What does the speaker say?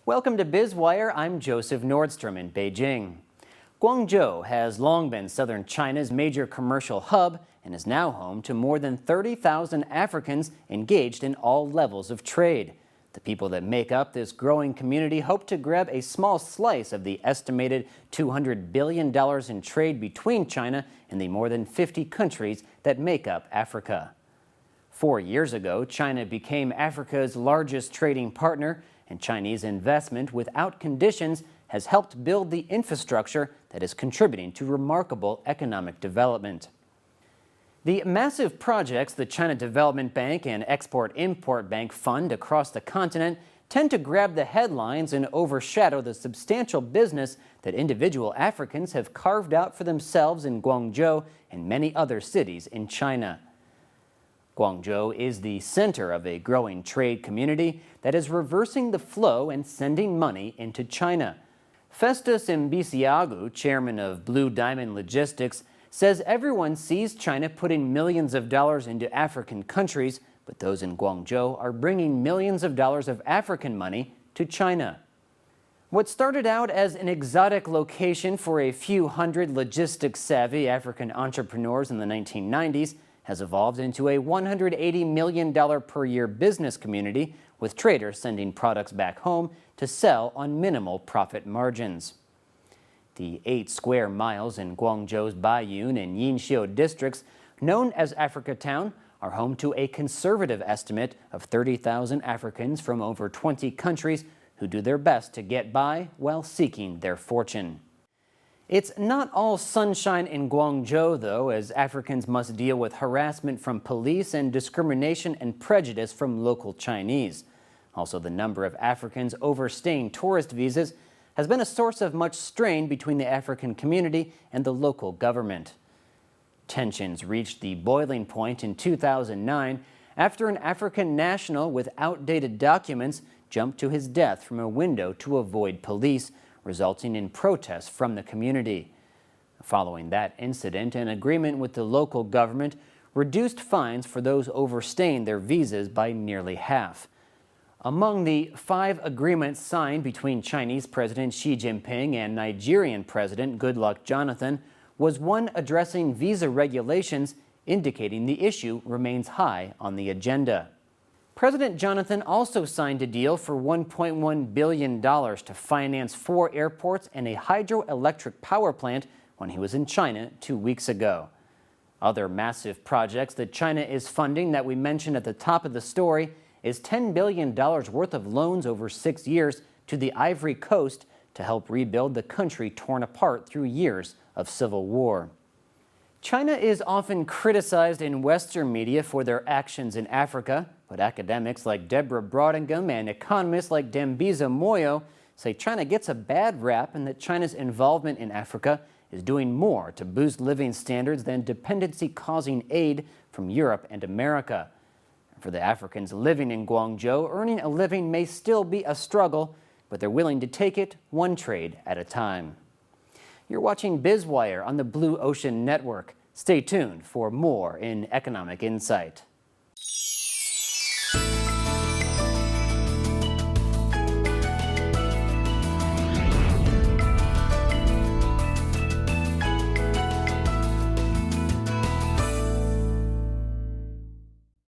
Welcome to Biz Wire. I'm Joseph Nordstrom in Beijing. Guangzhou has long been southern China's major commercial hub and is now home to more than 30,000 Africans engaged in all levels of trade. The people that make up this growing community hope to grab a small slice of the estimated $200 billion in trade between China and the more than 50 countries that make up Africa. 4 years ago, China became Africa's largest trading partner, and Chinese investment without conditions has helped build the infrastructure that is contributing to remarkable economic development. The massive projects the China Development Bank and Export-Import Bank fund across the continent tend to grab the headlines and overshadow the substantial business that individual Africans have carved out for themselves in Guangzhou and many other cities in China. Guangzhou is the center of a growing trade community that is reversing the flow and sending money into China. Festus Mbisiagu, chairman of Blue Diamond Logistics, says everyone sees China putting millions of dollars into African countries, but those in Guangzhou are bringing millions of dollars of African money to China. What started out as an exotic location for a few hundred logistics-savvy African entrepreneurs in the 1990s has evolved into a $180 million per year business community, with traders sending products back home to sell on minimal profit margins. The 8 square miles in Guangzhou's Baiyun and Yinxiu districts, known as Africa Town, are home to a conservative estimate of 30,000 Africans from over 20 countries who do their best to get by while seeking their fortune. It's not all sunshine in Guangzhou, though, as Africans must deal with harassment from police and discrimination and prejudice from local Chinese. Also, the number of Africans overstaying tourist visas has been a source of much strain between the African community and the local government. Tensions reached the boiling point in 2009 after an African national with outdated documents jumped to his death from a window to avoid police, resulting in protests from the community. Following that incident, an agreement with the local government reduced fines for those overstaying their visas by nearly half. Among the 5 agreements signed between Chinese President Xi Jinping and Nigerian President Goodluck Jonathan was one addressing visa regulations, indicating the issue remains high on the agenda. President Jonathan also signed a deal for $1.1 billion to finance 4 airports and a hydroelectric power plant when he was in China 2 weeks ago. Other massive projects that China is funding that we mentioned at the top of the story is $10 billion worth of loans over 6 years to the Ivory Coast to help rebuild the country torn apart through years of civil war. China is often criticized in Western media for their actions in Africa, but academics like Deborah Brodingham and economists like Dembiza Moyo say China gets a bad rap and that China's involvement in Africa is doing more to boost living standards than dependency-causing aid from Europe and America. For the Africans living in Guangzhou, earning a living may still be a struggle, but they're willing to take it one trade at a time. You're watching Biz Wire on the Blue Ocean Network. Stay tuned for more in Economic Insight.